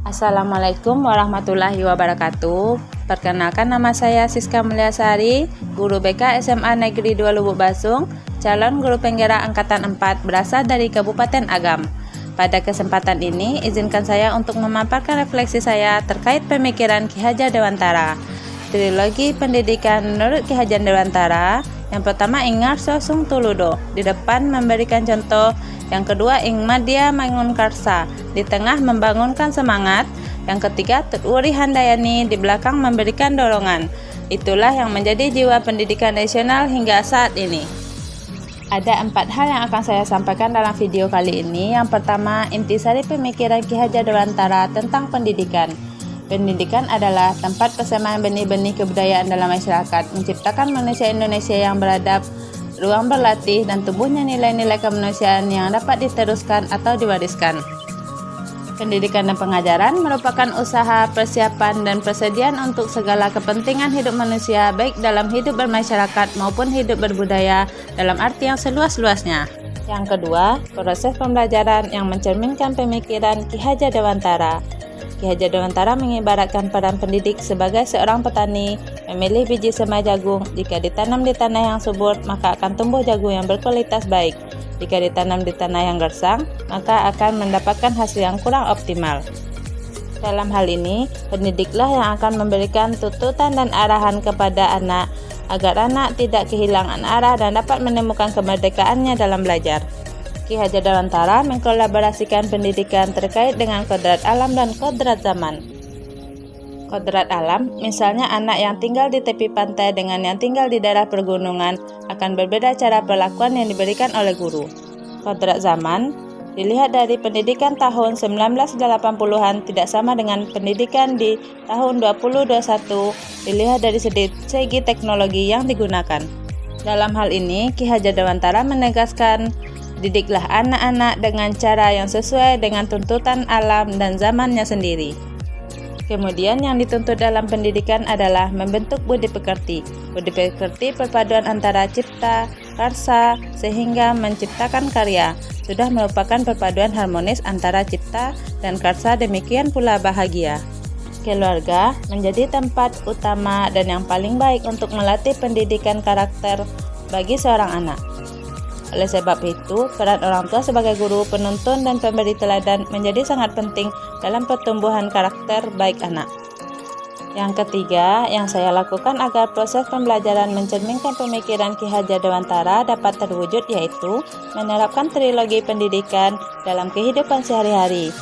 Assalamualaikum warahmatullahi wabarakatuh. Perkenalkan, nama saya Siska Mulyasari, guru BK SMA Negeri 2 Lubuk Basung, calon guru penggerak angkatan 4 berasal dari Kabupaten Agam. Pada kesempatan ini, izinkan saya untuk memaparkan refleksi saya terkait pemikiran Ki Hajar Dewantara. Trilogi pendidikan menurut Ki Hajar Dewantara, yang pertama ing ngarsa sung tuludo, di depan memberikan contoh. Yang kedua ing madya mangun karsa, di tengah membangunkan semangat. Yang ketiga tuturi handayani, di belakang memberikan dorongan. Itulah yang menjadi jiwa pendidikan nasional hingga saat ini. Ada 4 hal yang akan saya sampaikan dalam video kali ini. Yang pertama, intisari pemikiran Ki Hajar Dewantara tentang pendidikan. Pendidikan adalah tempat persemaian benih-benih kebudayaan dalam masyarakat, menciptakan manusia Indonesia yang beradab, ruang berlatih, dan tumbuhnya nilai-nilai kemanusiaan yang dapat diteruskan atau diwariskan. Pendidikan dan pengajaran merupakan usaha, persiapan, dan persediaan untuk segala kepentingan hidup manusia, baik dalam hidup bermasyarakat maupun hidup berbudaya dalam arti yang seluas-luasnya. Yang kedua, proses pembelajaran yang mencerminkan pemikiran Ki Hajar Dewantara. Ki Hajar Dewantara mengibaratkan peran pendidik sebagai seorang petani memilih biji semai jagung. Jika ditanam di tanah yang subur, maka akan tumbuh jagung yang berkualitas baik. Jika ditanam di tanah yang gersang, maka akan mendapatkan hasil yang kurang optimal. Dalam hal ini, pendidiklah yang akan memberikan tuntutan dan arahan kepada anak, agar anak tidak kehilangan arah dan dapat menemukan kemerdekaannya dalam belajar. Ki Hajar Dewantara mengkolaborasikan pendidikan terkait dengan kodrat alam dan kodrat zaman. Kodrat alam, misalnya anak yang tinggal di tepi pantai dengan yang tinggal di daerah pergunungan akan berbeda cara perlakuan yang diberikan oleh guru. Kodrat zaman, dilihat dari pendidikan tahun 1980-an tidak sama dengan pendidikan di tahun 2021, dilihat dari segi teknologi yang digunakan. Dalam hal ini, Ki Hajar Dewantara menegaskan, didiklah anak-anak dengan cara yang sesuai dengan tuntutan alam dan zamannya sendiri. Kemudian yang dituntut dalam pendidikan adalah membentuk budi pekerti. Budi pekerti perpaduan antara cipta, karsa, sehingga menciptakan karya. Sudah merupakan perpaduan harmonis antara cipta dan karsa, demikian pula bahagia. Keluarga menjadi tempat utama dan yang paling baik untuk melatih pendidikan karakter bagi seorang anak. Oleh sebab itu, peran orang tua sebagai guru, penuntun, dan pemberi teladan menjadi sangat penting dalam pertumbuhan karakter baik anak. Yang ketiga, yang saya lakukan agar proses pembelajaran mencerminkan pemikiran Ki Hajar Dewantara dapat terwujud yaitu menerapkan trilogi pendidikan dalam kehidupan sehari-hari,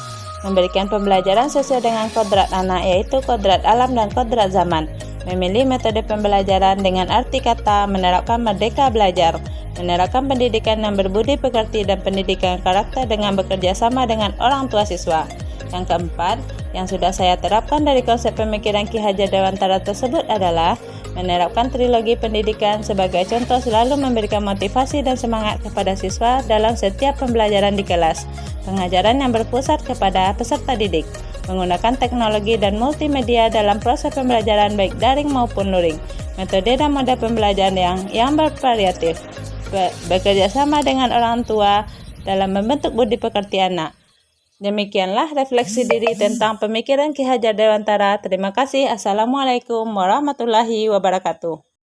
memberikan pembelajaran sesuai dengan kodrat anak yaitu kodrat alam dan kodrat zaman, memilih metode pembelajaran dengan arti kata, menerapkan merdeka belajar, menerapkan pendidikan yang berbudi pekerti dan pendidikan karakter dengan bekerja sama dengan orang tua siswa. Yang keempat, yang sudah saya terapkan dari konsep pemikiran Ki Hajar Dewantara tersebut adalah menerapkan trilogi pendidikan sebagai contoh, selalu memberikan motivasi dan semangat kepada siswa dalam setiap pembelajaran di kelas, pengajaran yang berpusat kepada peserta didik, menggunakan teknologi dan multimedia dalam proses pembelajaran baik daring maupun luring, metode dan moda pembelajaran yang bervariatif, bekerja sama dengan orang tua dalam membentuk budi pekerti anak. Demikianlah refleksi diri tentang pemikiran Ki Hajar Dewantara. Terima kasih. Assalamualaikum warahmatullahi wabarakatuh.